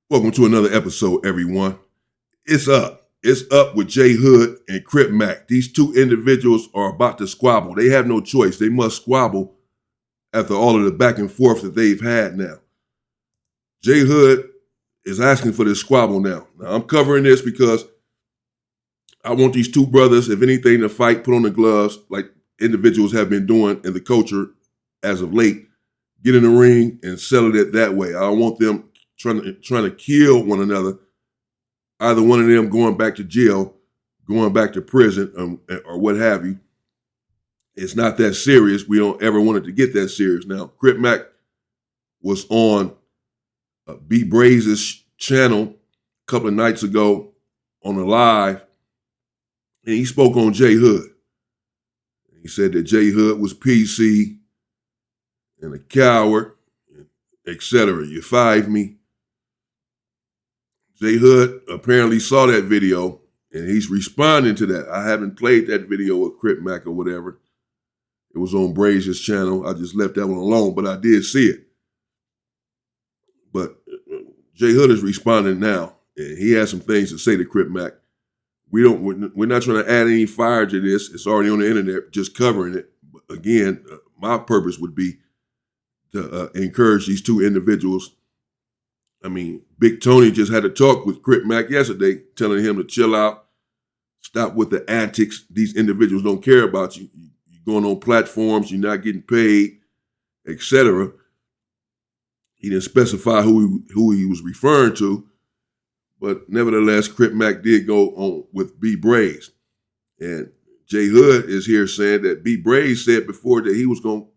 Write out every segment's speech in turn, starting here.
Welcome to another episode, everyone. It's up. It's up with JHood and Crip Mac. These two individuals are about to squabble. They have no choice. They must squabble after all of the back and forth that they've had now. JHood is asking for this squabble now. Now, I'm covering this because I want these two brothers, if anything, to fight, put on the gloves like individuals have been doing in the culture as of late. Get in the ring and settle it that way. I don't want them trying to kill one another, either one of them going back to jail, going back to prison, or what have you. It's not that serious. We don't ever want it to get that serious. Now, Crip Mac was on B Braze's channel a couple of nights ago on a live, and he spoke on JHood. He said that JHood was PC and a coward, etc. You fired me. JHood apparently saw that video, and he's responding to that. I haven't played that video with Crip Mac or whatever. It was on Braze's channel. I just left that one alone, but I did see it. But JHood is responding now, and he has some things to say to Crip Mac. We're not trying to add any fire to this. It's already on the internet, just covering it. But again, my purpose would be to encourage these two individuals. I mean, Big Tony just had a talk with Crip Mac yesterday, telling him to chill out, stop with the antics. These individuals don't care about you. You're going on platforms, you're not getting paid, etc. He didn't specify who he was referring to, but nevertheless, Crip Mac did go on with B Braze. And JHood is here saying that B Braze said before that he was going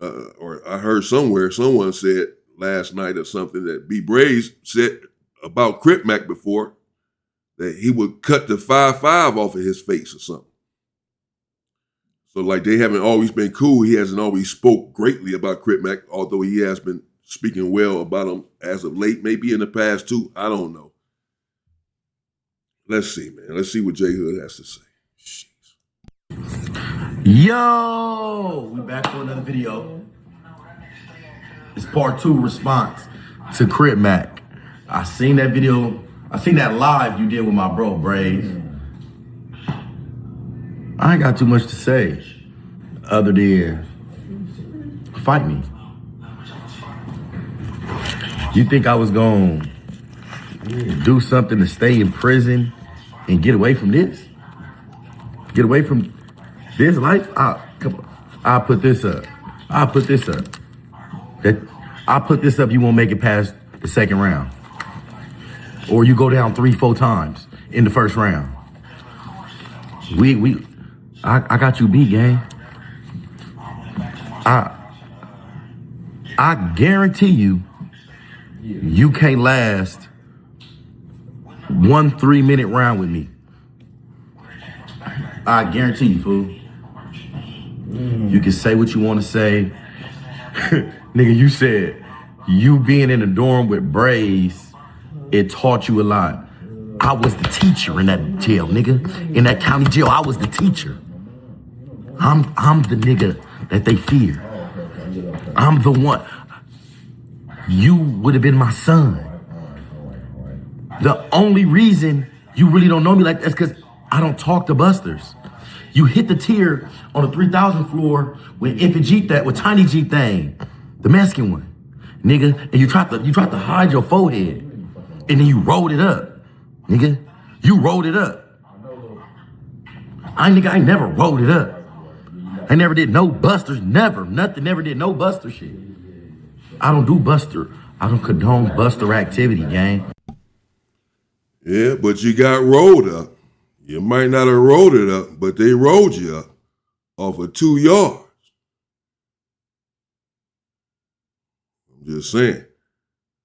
or I heard somewhere, someone said last night or something that B Braze said about Crip Mac before that he would cut the 5-5 off of his face or something. So like they haven't always been cool. He hasn't always spoke greatly about Crip Mac, although he has been speaking well about him as of late, maybe in the past too. I don't know. Let's see, man. Let's see what JHood has to say. Jeez. Yo, we back for another video. It's part 2 response to Crip Mac. I seen that video. I seen that live you did with my bro Braze. I ain't got too much to say other than fight me. You think I was gonna do something to stay in prison and get away from this? Get away from this life? I'll put this up. I'll put this up. I'll put this up, you won't make it past the second round. Or you go down 3-4 times in the first round. I got you beat, gang. I guarantee you can't last 1 3-minute round with me. I guarantee you, fool. You can say what you want to say. Nigga, you said you being in the dorm with Braze, it taught you a lot. I was the teacher in that jail, nigga. In that county jail, I was the teacher. I'm the nigga that they fear. I'm the one. You would have been my son. The only reason you really don't know me like that is because I don't talk to busters. You hit the tier on the 3000 floor with Infant G that with Tiny G thing, the Mexican one, nigga, and you tried to hide your forehead, and then you rolled it up, nigga. You rolled it up. I never rolled it up. I never did no busters, never did no buster shit. I don't do buster. I don't condone buster activity, gang. Yeah, but you got rolled up. You might not have rolled it up, but they rolled you up off of 2 yards. I'm just saying.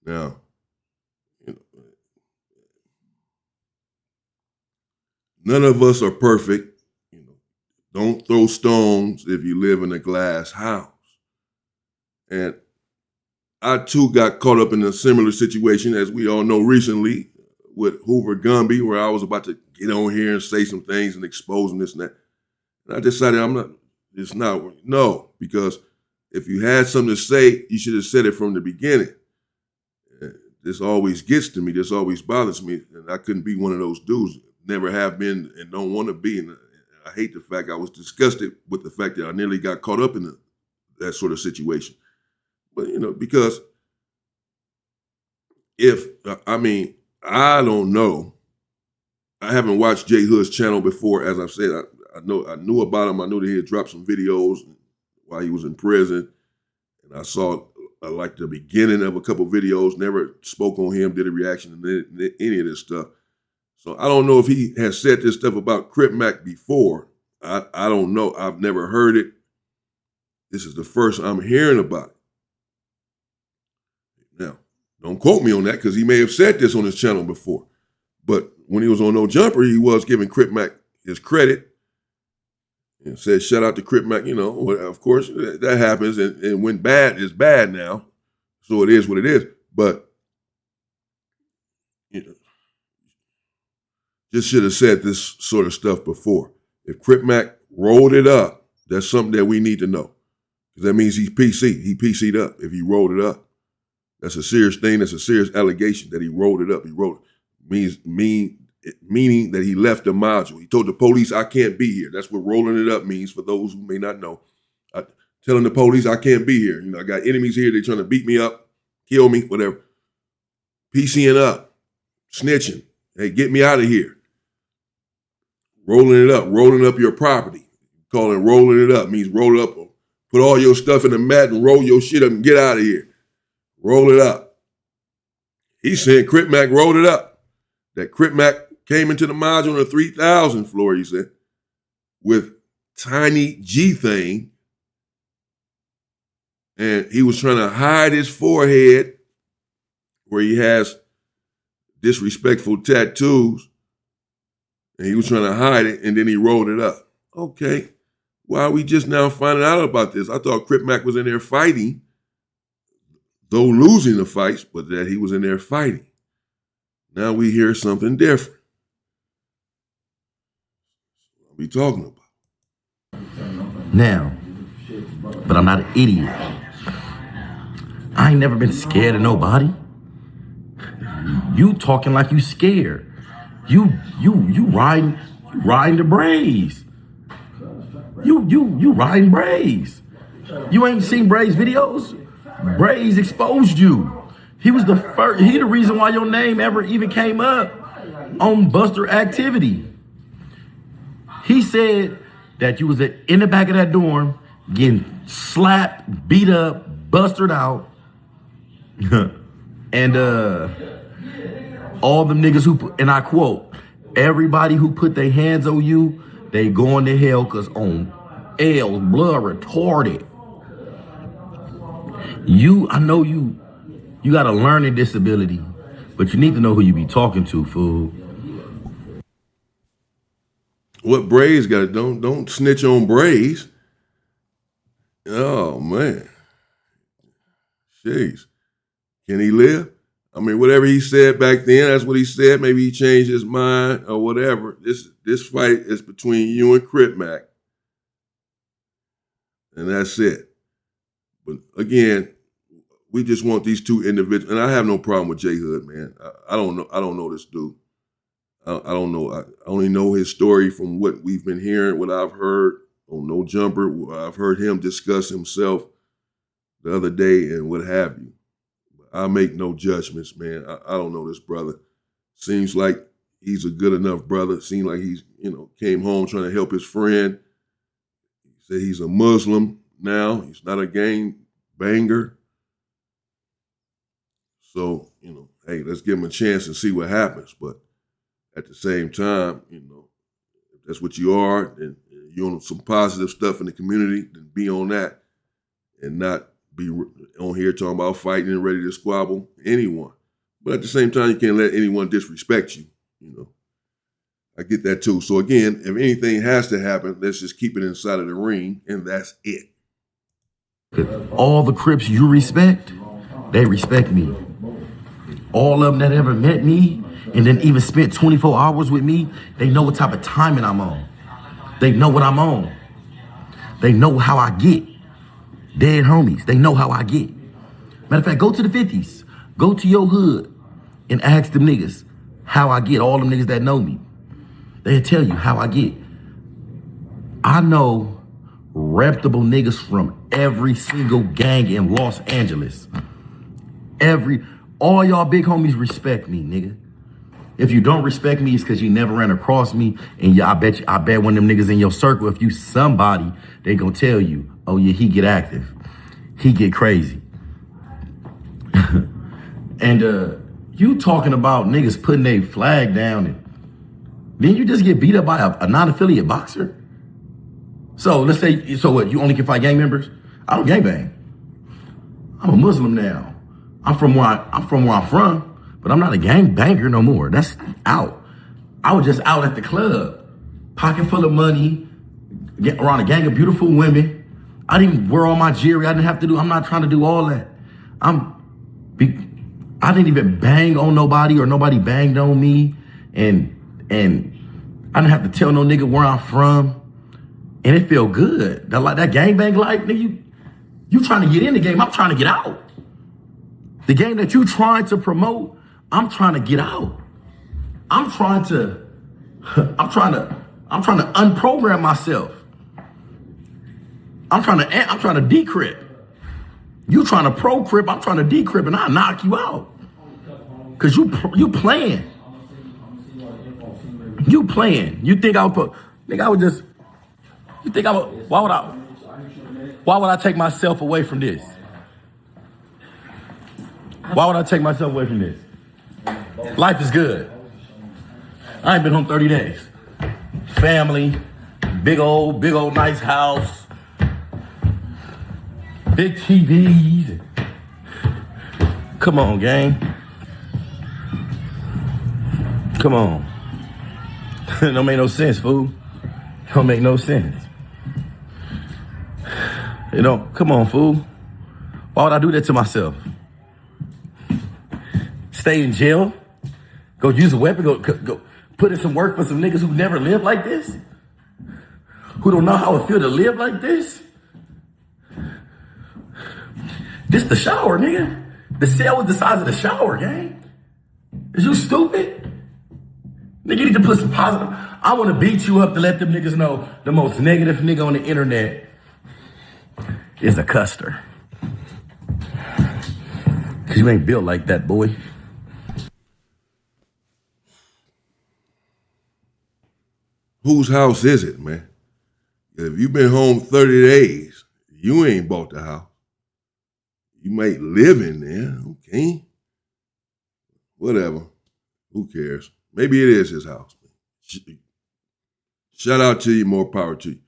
Now, none of us are perfect. Don't throw stones if you live in a glass house. And I too got caught up in a similar situation, as we all know recently, with Hoover Gumby, where I was about to get on here and say some things and expose them, this and that. And I decided because if you had something to say, you should have said it from the beginning. this always gets to me. This always bothers me, and I couldn't be one of those dudes. Never have been, and don't want to be. And I hate the fact I was disgusted with the fact that I nearly got caught up in that sort of situation. But because I don't know. I haven't watched JHood's channel before. As I've said, I knew about him. I knew that he had dropped some videos while he was in prison, and I saw like the beginning of a couple of videos. Never spoke on him, did a reaction to any of this stuff. So I don't know if he has said this stuff about Crip Mac before. I don't know. I've never heard it. This is the first I'm hearing about it. Now, don't quote me on that because he may have said this on his channel before. But when he was on No Jumper, he was giving Crip Mac his credit and said, shout out to Crip Mac. Of course, that happens. And when bad is bad now. So it is what it is. But, just should have said this sort of stuff before. If Crip Mac rolled it up, that's something that we need to know. Because that means he's PC. He PC'd up if he rolled it up. That's a serious thing. That's a serious allegation that he rolled it up. He rolled it. Meaning that he left the module. He told the police, I can't be here. That's what rolling it up means for those who may not know. Telling the police, I can't be here. I got enemies here. They're trying to beat me up, kill me, whatever. PCing up, snitching. Hey, get me out of here. Rolling it up, rolling up your property. Calling rolling it up means roll it up. Put all your stuff in the mat and roll your shit up and get out of here. Roll it up. He's saying Crip Mac rolled it up. That Crip Mac came into the module on the 3,000 floor, he said, with Tiny G thing. And he was trying to hide his forehead where he has disrespectful tattoos. And he was trying to hide it, and then he rolled it up. Okay, why are we just now finding out about this? I thought Crip Mac was in there fighting, though losing the fights, but that he was in there fighting. Now we hear something different. What are we talking about? Now, but I'm not an idiot. I ain't never been scared of nobody. You talking like you scared. You riding the Braves. You riding Braves. You ain't seen Braves videos? Braves exposed you. He was the first, he the reason why your name ever even came up on Buster activity. He said that you was in the back of that dorm getting slapped, beat up, busted out. And all the niggas who, and I quote, everybody who put their hands on you, they going to hell because on L's blood retarded. I know you got a learning disability, but you need to know who you be talking to, fool. What Braves got? Don't snitch on Braves. Oh man, jeez, can he live? I mean, whatever he said back then, that's what he said. Maybe he changed his mind or whatever. This fight is between you and Crip Mac, and that's it. But again, we just want these two individuals, and I have no problem with JHood, man. I don't know this dude. I don't know. I only know his story from what we've been hearing, what I've heard on No Jumper. I've heard him discuss himself the other day and what have you. I make no judgments, man. I don't know this brother. Seems like he's a good enough brother. Seems like he's, came home trying to help his friend. He said he's a Muslim now. He's not a gang banger. So, hey, let's give him a chance and see what happens. But at the same time, if that's what you are and you're on some positive stuff in the community, then be on that and not be on here talking about fighting and ready to squabble anyone. But at the same time, you can't let anyone disrespect you, I get that too. So again, if anything has to happen, let's just keep it inside of the ring, and that's it. All the Crips you respect, they respect me. All of them that ever met me and then even spent 24 hours with me, they know what type of timing I'm on. They know what I'm on. They know how I get. Dead homies, they know how I get. Matter of fact, go to the 50s. Go to your hood. and ask them niggas how I get, all them niggas that know me. They'll tell you how I get. I know reputable niggas from every single gang in Los Angeles. All y'all big homies respect me, nigga. If you don't respect me, it's because you never ran across me. And I bet one of them niggas in your circle, if you somebody, they gonna tell you, oh yeah, he get active. He get crazy. And you talking about niggas putting their flag down and then you just get beat up by a non-affiliate boxer? So let's say, so what, you only can fight gang members? I don't gangbang. I'm a Muslim now. I'm from where I'm from, but I'm not a gang banger no more. That's out. I was just out at the club, pocket full of money, get around a gang of beautiful women. I didn't wear all my jewelry. I'm not trying to do all that. I didn't even bang on nobody or nobody banged on me. And I didn't have to tell no nigga where I'm from. And it feel good. That gangbang life, nigga, you trying to get in the game, I'm trying to get out. The game that you trying to promote, I'm trying to get out. I'm trying to unprogram myself. I'm trying to decrypt. You trying to pro Crip, I'm trying to decrypt, and I'll knock you out. Cause you playing. You playing. You think I would put, nigga, I would just, you think I would, why would I take myself away from this? Why would I take myself away from this? Life is good. I ain't been home 30 days. Family, big old nice house, big TVs. Come on, gang. Come on. Don't make no sense, fool. Don't make no sense. You know, come on, fool. Why would I do that to myself? Stay in jail? Go use a weapon? Go put in some work for some niggas who never lived like this? Who don't know how it feel to live like this? This the shower, nigga. The cell was the size of the shower, gang. Is you stupid? Nigga, you need to put some positive. I want to beat you up to let them niggas know the most negative nigga on the internet is a custer. Cause you ain't built like that, boy. Whose house is it, man? If you've been home 30 days, you ain't bought the house. You might live in there, okay? Whatever. Who cares? Maybe it is his house. Shout out to you, more power to you.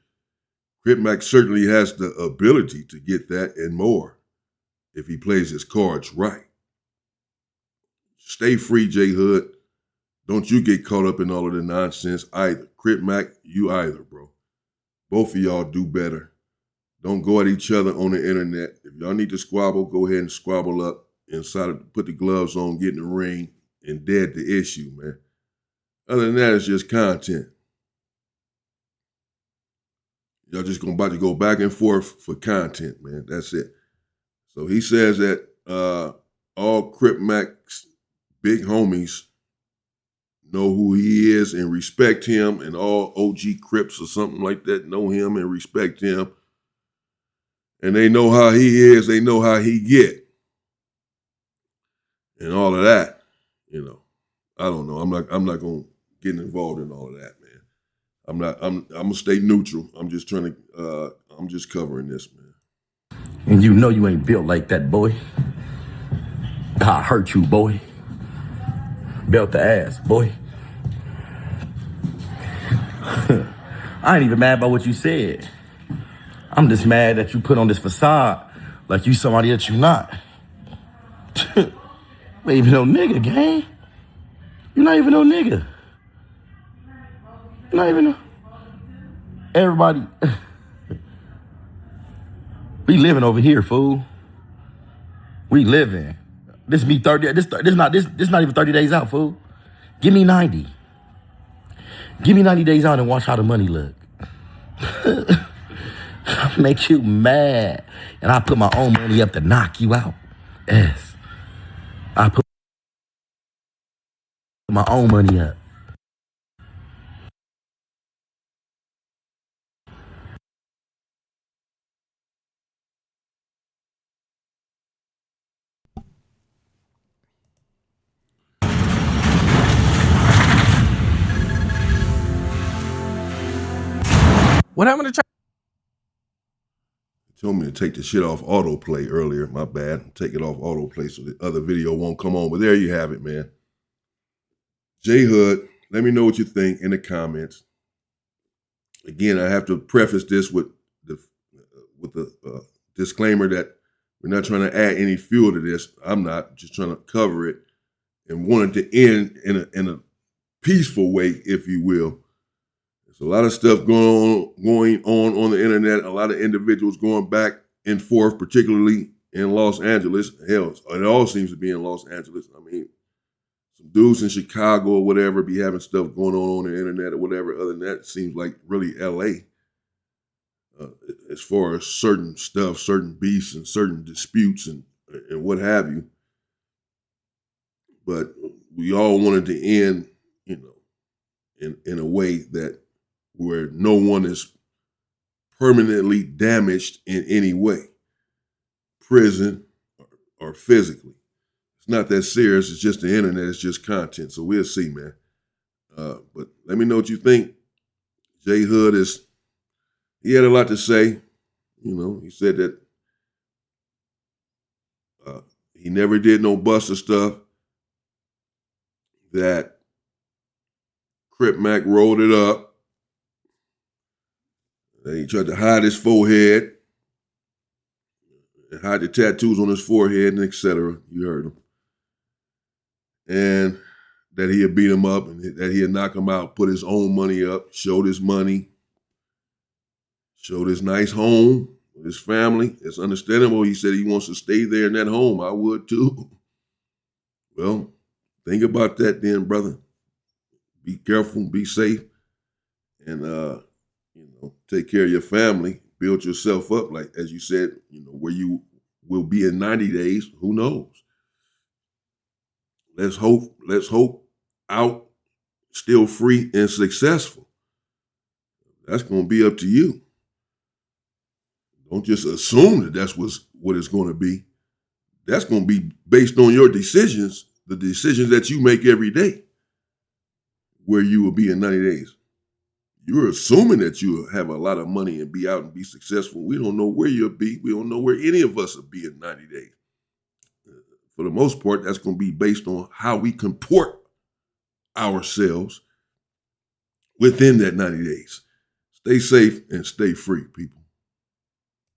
Crip Mac certainly has the ability to get that and more if he plays his cards right. Stay free, JHood. Don't you get caught up in all of the nonsense either. Crip Mac, you either, bro. Both of y'all do better. Don't go at each other on the internet. If y'all need to squabble, go ahead and squabble up inside. Put the gloves on, get in the ring, and dead the issue, man. Other than that, it's just content. Y'all just about to go back and forth for content, man. That's it. So he says that all Crip Mac's big homies know who he is and respect him, and all OG Crips or something like that know him and respect him. And they know how he is, they know how he get. And all of that, you know. I don't know. I'm not gonna get involved in all of that, man. I'm gonna stay neutral. I'm just trying to I'm just covering this, man. And you know you ain't built like that, boy. I hurt you, boy. Belt the ass, boy. I ain't even mad about what you said. I'm just mad that you put on this facade like you somebody that you not. You ain't even no nigga, gang. You're not even no nigga. You're not even no... Everybody... We living over here, fool. We living. This me 30... This not even 30 days out, fool. Give me 90. Give me 90 days out and watch how the money look. Make you mad. And I put my own money up to knock you out. Yes. I put my own money up. What happened to Told me to take the shit off autoplay earlier. My bad. Take it off autoplay so the other video won't come on. But there you have it, man. JHood, let me know what you think in the comments. Again, I have to preface this with the disclaimer that we're not trying to add any fuel to this. I'm not, just trying to cover it and wanted to end in a peaceful way, if you will. There's a lot of stuff going on the internet. A lot of individuals going back and forth, particularly in Los Angeles. Hell, it all seems to be in Los Angeles. I mean, some dudes in Chicago or whatever be having stuff going on the internet or whatever. Other than that, it seems like really LA. As far as certain stuff, certain beefs and certain disputes and what have you. But we all wanted to end, in a way that where no one is permanently damaged in any way, prison or physically. It's not that serious. It's just the internet. It's just content. So we'll see, man. But let me know what you think. JHood he had a lot to say. He said that he never did no Buster stuff, that Crip Mac rolled it up, that he tried to hide his forehead, and hide the tattoos on his forehead, and etc. You heard him. And that he'd beat him up, and that he'd knock him out, put his own money up, showed his money, showed his nice home with his family. It's understandable. He said he wants to stay there in that home. I would too. Well, think about that then, brother. Be careful, be safe, and take care of your family. Build yourself up, like as you said, where you will be in 90 days. Who knows? Let's hope out, still free and successful. That's going to be up to you. Don't just assume that that's what it's going to be. That's going to be based on your decisions, the decisions that you make every day, where you will be in 90 days. You're assuming that you will have a lot of money and be out and be successful. We don't know where you'll be. We don't know where any of us will be in 90 days. For the most part, that's going to be based on how we comport ourselves within that 90 days. Stay safe and stay free, people.